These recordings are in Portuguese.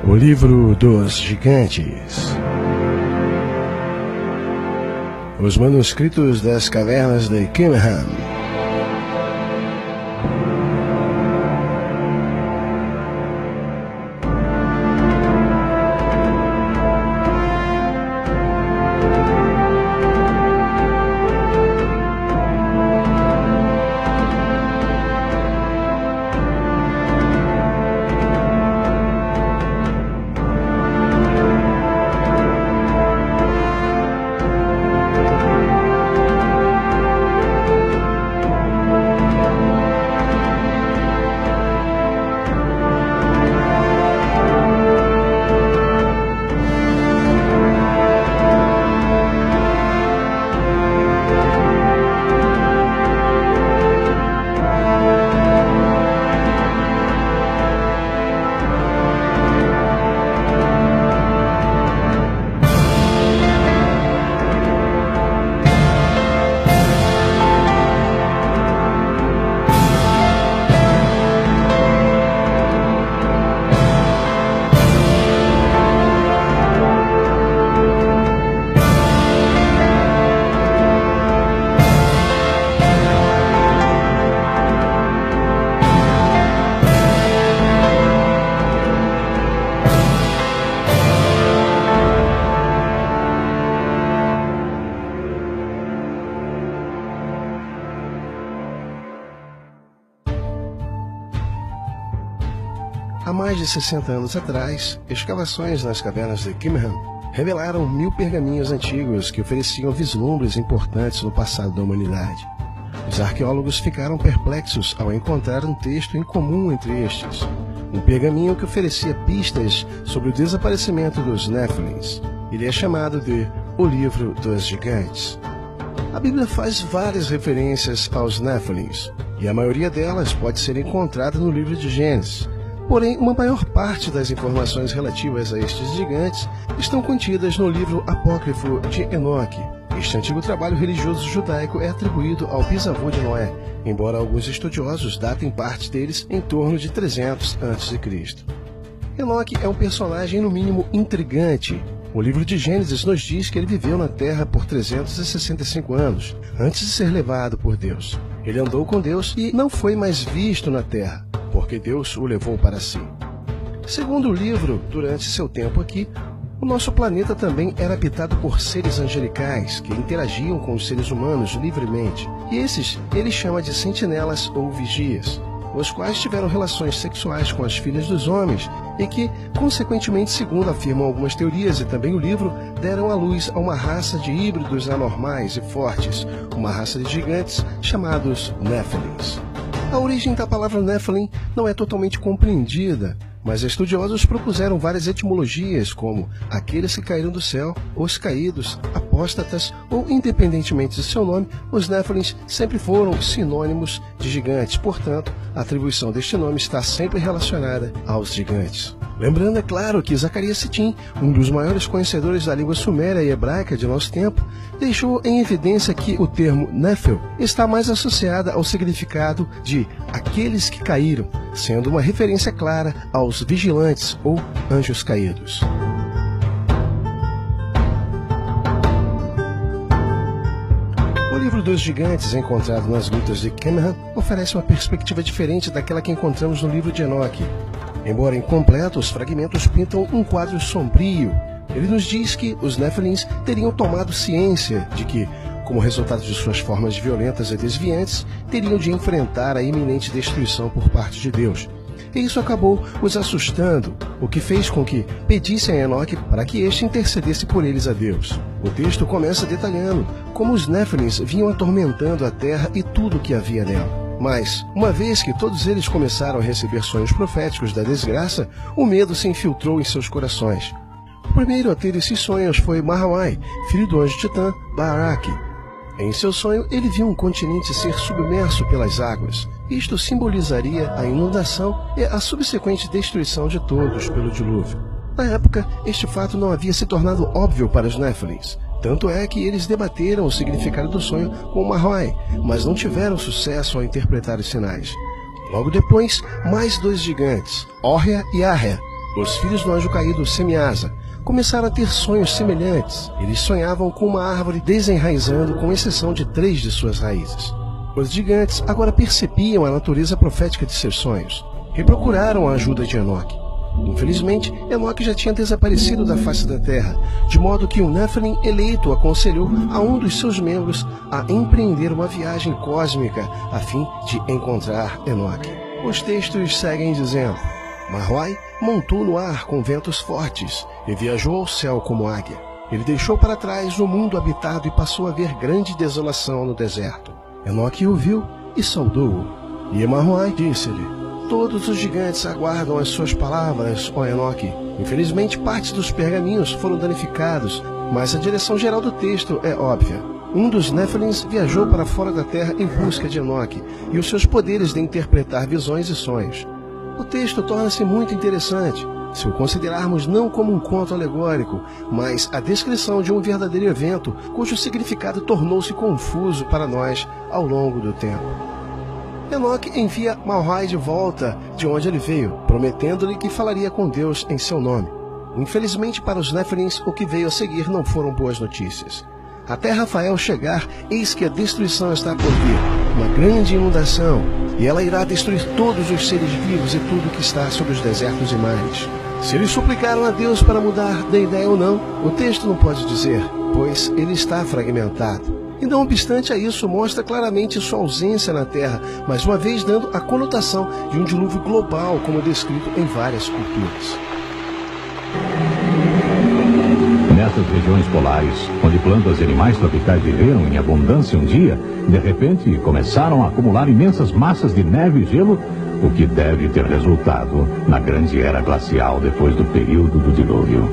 O livro dos gigantes. Os manuscritos das cavernas de Qumran. Há mais de 60 anos atrás, escavações nas cavernas de Qumran revelaram 1000 pergaminhos antigos que ofereciam vislumbres importantes no passado da humanidade. Os arqueólogos ficaram perplexos ao encontrar um texto em comum entre estes, um pergaminho que oferecia pistas sobre o desaparecimento dos Nephilims. Ele é chamado de O Livro dos Gigantes. A Bíblia faz várias referências aos Nephilims, e a maioria delas pode ser encontrada no livro de Gênesis. Porém, uma maior parte das informações relativas a estes gigantes estão contidas no livro apócrifo de Enoque. Este antigo trabalho religioso judaico é atribuído ao bisavô de Noé, embora alguns estudiosos datem parte deles em torno de 300 a.C. Enoque é um personagem no mínimo intrigante. O livro de Gênesis nos diz que ele viveu na Terra por 365 anos, antes de ser levado por Deus. Ele andou com Deus e não foi mais visto na Terra, porque Deus o levou para si. Segundo o livro, durante seu tempo aqui, o nosso planeta também era habitado por seres angelicais que interagiam com os seres humanos livremente, e esses ele chama de sentinelas ou vigias, os quais tiveram relações sexuais com as filhas dos homens e que, consequentemente, segundo afirmam algumas teorias e também o livro, deram à luz a uma raça de híbridos anormais e fortes, uma raça de gigantes chamados Nephilims. A origem da palavra Nephilim não é totalmente compreendida, mas estudiosos propuseram várias etimologias, como aqueles que caíram do céu, os caídos, apóstatas ou, independentemente de seu nome, os Nephilims sempre foram sinônimos de gigantes, portanto, a atribuição deste nome está sempre relacionada aos gigantes. Lembrando, é claro, que Zacarias Sitchin, um dos maiores conhecedores da língua suméria e hebraica de nosso tempo, deixou em evidência que o termo Nephil está mais associado ao significado de aqueles que caíram, sendo uma referência clara aos vigilantes ou anjos caídos. O livro dos gigantes, encontrado nas grutas de Qumran, oferece uma perspectiva diferente daquela que encontramos no livro de Enoque. Embora incompleto, os fragmentos pintam um quadro sombrio. Ele nos diz que os Nephilims teriam tomado ciência de que, como resultado de suas formas violentas e desviantes, teriam de enfrentar a iminente destruição por parte de Deus. E isso acabou os assustando, o que fez com que pedissem a Enoque para que este intercedesse por eles a Deus. O texto começa detalhando como os Nephilims vinham atormentando a terra e tudo o que havia nela. Mas, uma vez que todos eles começaram a receber sonhos proféticos da desgraça, o medo se infiltrou em seus corações. O primeiro a ter esses sonhos foi Mahawai, filho do anjo titã Baarak. Em seu sonho, ele viu um continente ser submerso pelas águas. Isto simbolizaria a inundação e a subsequente destruição de todos pelo dilúvio. Na época, este fato não havia se tornado óbvio para os Nephilims. Tanto é que eles debateram o significado do sonho com Mahawai, mas não tiveram sucesso ao interpretar os sinais. Logo depois, mais 2 gigantes, Órrea e Árrea, Os filhos do anjo caído Semiasa começaram a ter sonhos semelhantes. Eles sonhavam com uma árvore desenraizando, com exceção de 3 de suas raízes. Os gigantes agora percebiam a natureza profética de seus sonhos e procuraram a ajuda de Enoque. Infelizmente, Enoque já tinha desaparecido da face da terra, de modo que o Nephilim eleito aconselhou a um dos seus membros a empreender uma viagem cósmica a fim de encontrar Enoque. Os textos seguem dizendo: Marhuai montou no ar com ventos fortes e viajou ao céu como águia. Ele deixou para trás o mundo habitado e passou a ver grande desolação no deserto. Enoque o viu e saudou-o. E Marhuai disse-lhe: Todos os gigantes aguardam as suas palavras, ó Enoque. Infelizmente, parte dos pergaminhos foram danificados, mas a direção geral do texto é óbvia. Um dos Nephilims viajou para fora da terra em busca de Enoque e os seus poderes de interpretar visões e sonhos. O texto torna-se muito interessante, se o considerarmos não como um conto alegórico, mas a descrição de um verdadeiro evento cujo significado tornou-se confuso para nós ao longo do tempo. Enoque envia Marhuai de volta de onde ele veio, prometendo-lhe que falaria com Deus em seu nome. Infelizmente para os Nephilims, o que veio a seguir não foram boas notícias. Até Rafael chegar, eis que a destruição está por vir, uma grande inundação, e ela irá destruir todos os seres vivos e tudo que está sobre os desertos e mares. Se eles suplicaram a Deus para mudar de ideia ou não, o texto não pode dizer, pois ele está fragmentado. E não obstante a isso, mostra claramente sua ausência na Terra, mais uma vez dando a conotação de um dilúvio global, como descrito em várias culturas. Nessas regiões polares, onde plantas e animais tropicais viveram em abundância um dia, de repente começaram a acumular imensas massas de neve e gelo, o que deve ter resultado na grande era glacial depois do período do dilúvio.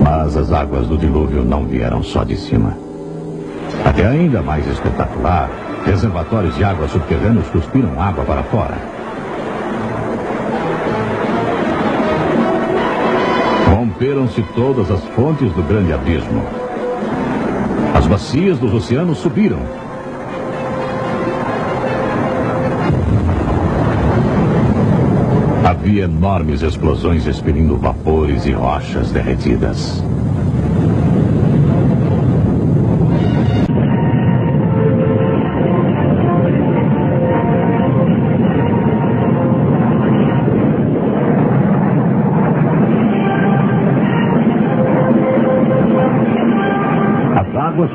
Mas as águas do dilúvio não vieram só de cima. Até ainda mais espetacular, reservatórios de água subterrâneos cuspiram água para fora. Romperam-se todas as fontes do grande abismo. As bacias dos oceanos subiram. Havia enormes explosões expelindo vapores e rochas derretidas.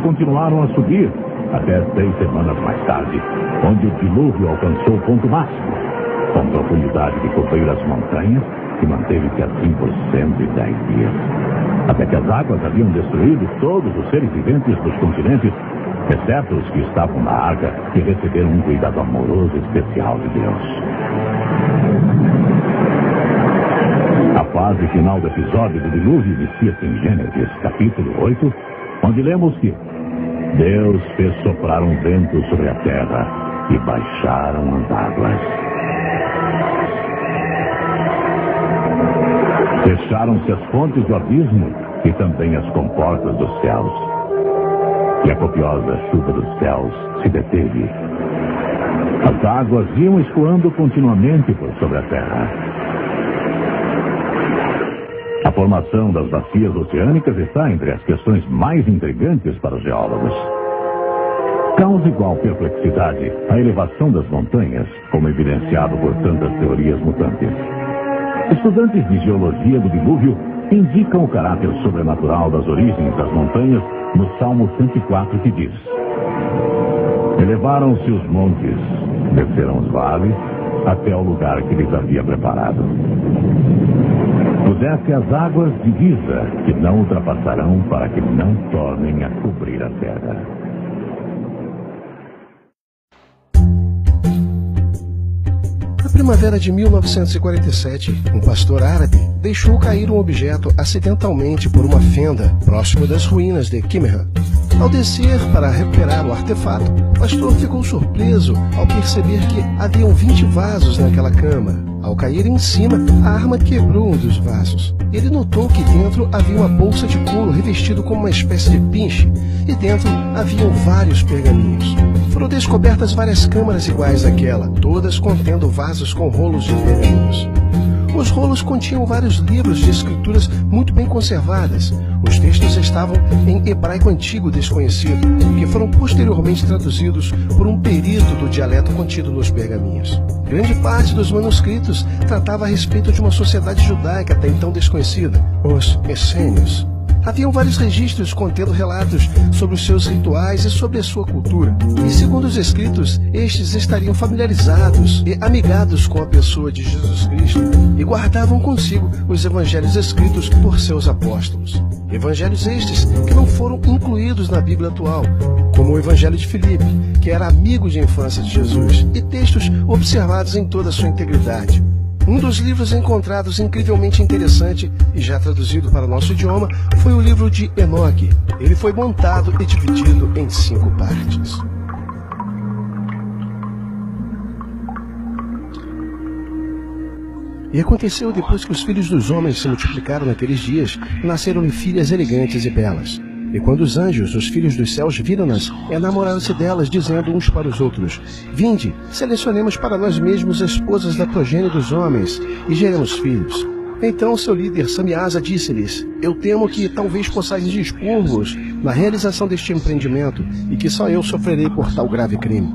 Continuaram a subir até 3 semanas mais tarde, onde o dilúvio alcançou o ponto máximo, com profundidade de cobrir as montanhas, que manteve-se assim por 110 dias, até que as águas haviam destruído todos os seres viventes dos continentes, exceto os que estavam na arca e receberam um cuidado amoroso especial de Deus. A fase final do episódio do dilúvio inicia-se em Gênesis, capítulo 8, onde lemos que Deus fez soprar um vento sobre a terra e baixaram as águas. Fecharam-se as fontes do abismo e também as comportas dos céus. E a copiosa chuva dos céus se deteve. As águas iam escoando continuamente por sobre a terra. A formação das bacias oceânicas está entre as questões mais intrigantes para os geólogos. Causa igual perplexidade a elevação das montanhas, como evidenciado por tantas teorias mutantes. Estudantes de geologia do dilúvio indicam o caráter sobrenatural das origens das montanhas no Salmo 104, que diz: Elevaram-se os montes, desceram os vales, até o lugar que lhes havia preparado. Puseste as águas de divisa, que não ultrapassarão, para que não tornem a cobrir a terra. Na primavera de 1947, um pastor árabe deixou cair um objeto acidentalmente por uma fenda próximo das ruínas de Qumran. Ao descer para recuperar o artefato, o pastor ficou surpreso ao perceber que haviam 20 vasos naquela cama. Ao cair em cima, a arma quebrou um dos vasos. Ele notou que dentro havia uma bolsa de couro revestido como uma espécie de pinche, e dentro haviam vários pergaminhos. Foram descobertas várias câmaras iguais àquela, todas contendo vasos com rolos de pergaminhos. Os rolos continham vários livros de escrituras muito bem conservadas. Os textos estavam em hebraico antigo desconhecido, que foram posteriormente traduzidos por um perito do dialeto contido nos pergaminhos. Grande parte dos manuscritos tratava a respeito de uma sociedade judaica até então desconhecida, os essênios. Haviam vários registros contendo relatos sobre os seus rituais e sobre a sua cultura. E segundo os escritos, estes estariam familiarizados e amigados com a pessoa de Jesus Cristo e guardavam consigo os evangelhos escritos por seus apóstolos. Evangelhos estes que não foram incluídos na Bíblia atual, como o Evangelho de Filipe, que era amigo de infância de Jesus, e textos observados em toda a sua integridade. Um dos livros encontrados incrivelmente interessante e já traduzido para o nosso idioma foi o livro de Enoque. Ele foi montado e dividido em 5 partes. E aconteceu depois que os filhos dos homens se multiplicaram naqueles dias, nasceram-lhe filhas elegantes e belas. E quando os anjos, os filhos dos céus, viram-nas, enamoraram-se delas, dizendo uns para os outros: Vinde, selecionemos para nós mesmos esposas da progênie dos homens, e geremos filhos. Então seu líder, Samiasa, disse-lhes: Eu temo que talvez possais dispor-vos na realização deste empreendimento, e que só eu sofrerei por tal grave crime.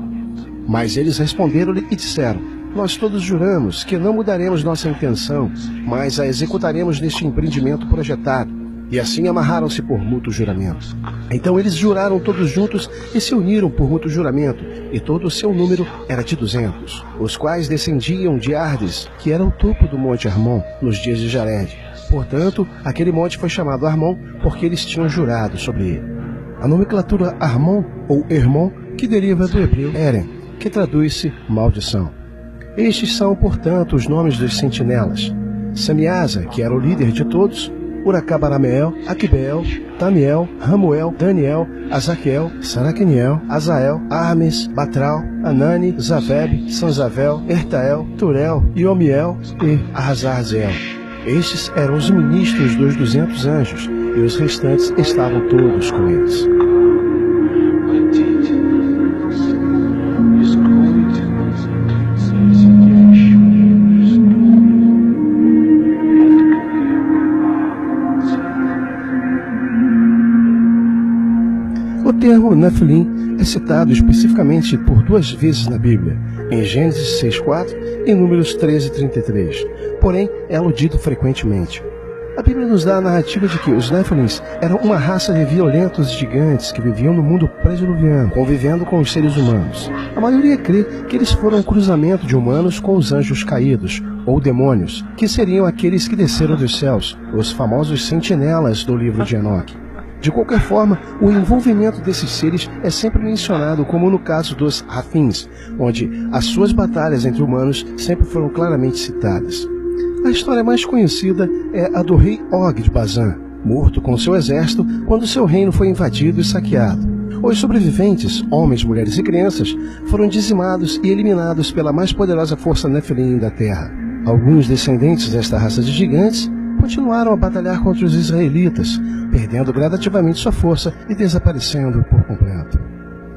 Mas eles responderam-lhe e disseram: Nós todos juramos que não mudaremos nossa intenção, mas a executaremos neste empreendimento projetado. E assim amarraram-se por mútuo juramento. Então eles juraram todos juntos e se uniram por mútuo juramento, e todo o seu número era de 200, os quais descendiam de Ardes, que era o topo do monte Armon, nos dias de Jared. Portanto, aquele monte foi chamado Armon, porque eles tinham jurado sobre ele. A nomenclatura Armon, ou Hermon, que deriva do hebreu Eren, que traduz-se maldição. Estes são, portanto, os nomes dos sentinelas. Samiasa, que era o líder de todos, Uracabarameel, Aquibeel, Tamiel, Ramuel, Daniel, Azaquel, Saraquiniel, Azael, Armes, Batral, Anani, Zaveb, Sanzavel, Ertael, Turel, Iomiel e Arrazarzel. Estes eram os ministros dos 200 anjos, e os restantes estavam todos com eles. O termo Nefilim é citado especificamente por 2 vezes na Bíblia, em Gênesis 6:4 e Números 13:33, porém é aludido frequentemente. A Bíblia nos dá a narrativa de que os Nefilins eram uma raça de violentos gigantes que viviam no mundo pré-diluviano, convivendo com os seres humanos. A maioria crê que eles foram um cruzamento de humanos com os anjos caídos, ou demônios, que seriam aqueles que desceram dos céus, os famosos sentinelas do livro de Enoque. De qualquer forma, o envolvimento desses seres é sempre mencionado, como no caso dos Rafins, onde as suas batalhas entre humanos sempre foram claramente citadas. A história mais conhecida é a do rei Og de Bazan, morto com seu exército quando seu reino foi invadido e saqueado. Os sobreviventes, homens, mulheres e crianças, foram dizimados e eliminados pela mais poderosa força Nefilim da terra. Alguns descendentes desta raça de gigantes continuaram a batalhar contra os israelitas, perdendo gradativamente sua força e desaparecendo por completo.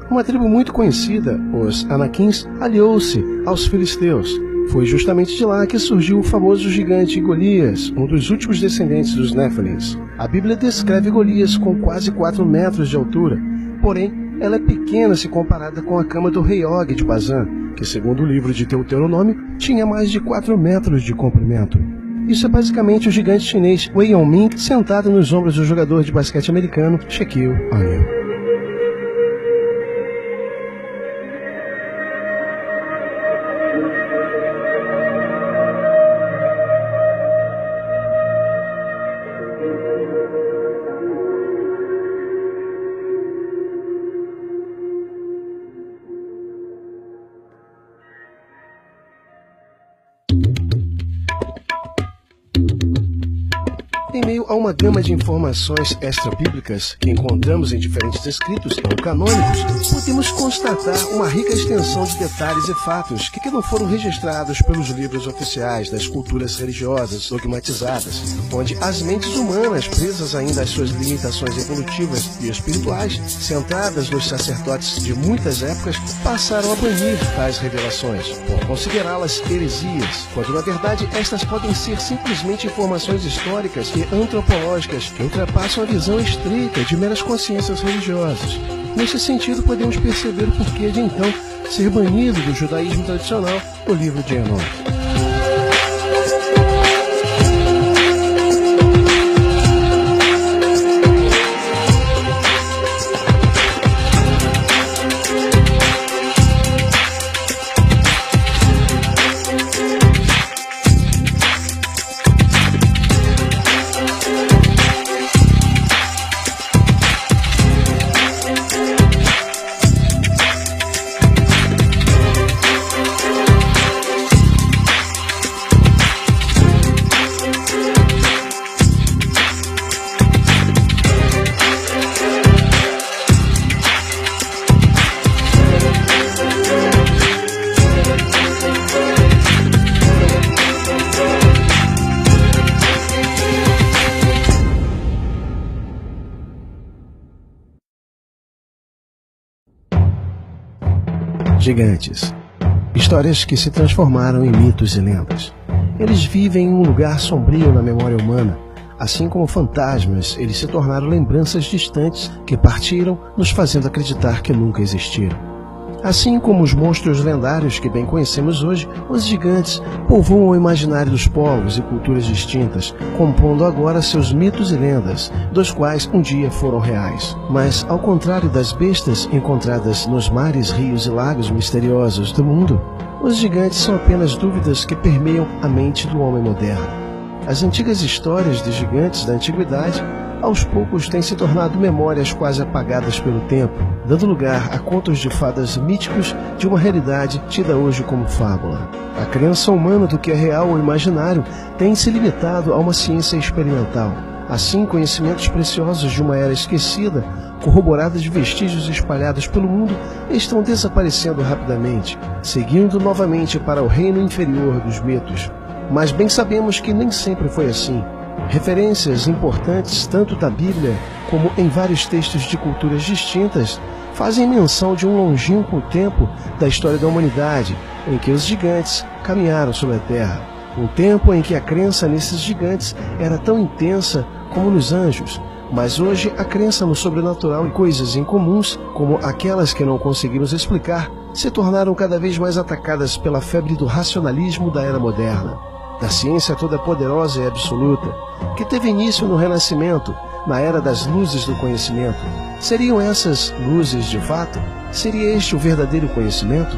Uma tribo muito conhecida, os Anaquins, aliou-se aos filisteus. Foi justamente de lá que surgiu o famoso gigante Golias, um dos últimos descendentes dos Nefilins. A Bíblia descreve Golias com quase 4 metros de altura, porém, ela é pequena se comparada com a cama do rei Og de Bazan, que, segundo o livro de Deuteronômio, tinha mais de 4 metros de comprimento. Isso é basicamente o gigante chinês Wei Yongming sentado nos ombros do jogador de basquete americano Shaquille O'Neal. Em meio a uma gama de informações extra-bíblicas que encontramos em diferentes escritos não canônicos, podemos constatar uma rica extensão de detalhes e fatos que não foram registrados pelos livros oficiais das culturas religiosas dogmatizadas, onde as mentes humanas, presas ainda às suas limitações evolutivas e espirituais, centradas nos sacerdotes de muitas épocas, passaram a banir tais revelações, por considerá-las heresias, quando na verdade estas podem ser simplesmente informações históricas e antropológicas que ultrapassam a visão estreita de meras consciências religiosas. Nesse sentido, podemos perceber o porquê de então ser banido do judaísmo tradicional o livro de Enoque. Gigantes. Histórias que se transformaram em mitos e lendas. Eles vivem em um lugar sombrio na memória humana. Assim como fantasmas, eles se tornaram lembranças distantes que partiram, nos fazendo acreditar que nunca existiram. Assim como os monstros lendários que bem conhecemos hoje, os gigantes povoam o imaginário dos povos e culturas distintas, compondo agora seus mitos e lendas, dos quais um dia foram reais. Mas, ao contrário das bestas encontradas nos mares, rios e lagos misteriosos do mundo, os gigantes são apenas dúvidas que permeiam a mente do homem moderno. As antigas histórias de gigantes da antiguidade aos poucos têm se tornado memórias quase apagadas pelo tempo, dando lugar a contos de fadas míticos de uma realidade tida hoje como fábula. A crença humana do que é real ou imaginário tem se limitado a uma ciência experimental. Assim, conhecimentos preciosos de uma era esquecida, corroborados de vestígios espalhados pelo mundo, estão desaparecendo rapidamente, seguindo novamente para o reino inferior dos mitos. Mas bem sabemos que nem sempre foi assim. Referências importantes tanto da Bíblia como em vários textos de culturas distintas fazem menção de um longínquo tempo da história da humanidade em que os gigantes caminharam sobre a Terra. Um tempo em que a crença nesses gigantes era tão intensa como nos anjos, mas hoje a crença no sobrenatural e coisas incomuns, como aquelas que não conseguimos explicar, se tornaram cada vez mais atacadas pela febre do racionalismo da era moderna, da ciência toda poderosa e absoluta, que teve início no Renascimento, na era das luzes do conhecimento. Seriam essas luzes de fato? Seria este o verdadeiro conhecimento?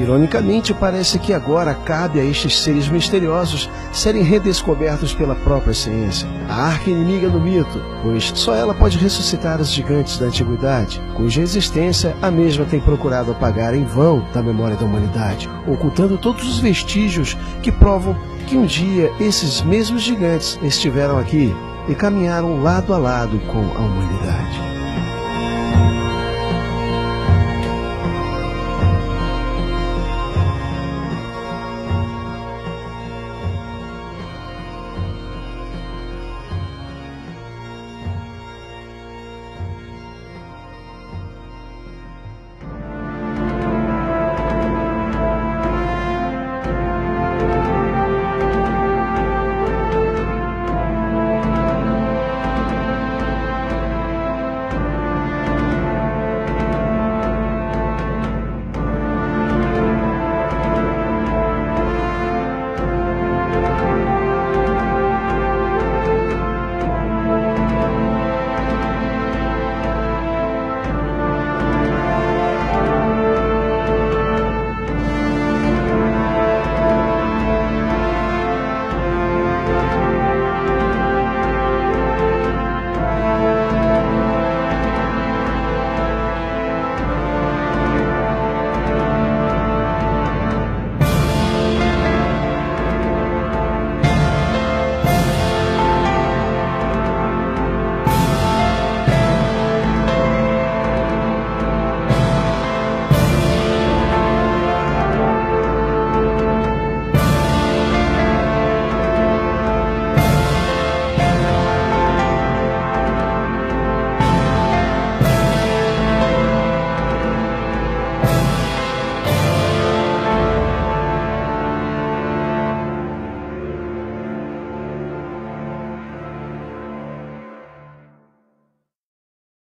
Ironicamente, parece que agora cabe a estes seres misteriosos serem redescobertos pela própria ciência, a arqui-inimiga do mito, pois só ela pode ressuscitar os gigantes da antiguidade, cuja existência a mesma tem procurado apagar em vão da memória da humanidade, ocultando todos os vestígios que provam que um dia esses mesmos gigantes estiveram aqui e caminharam lado a lado com a humanidade.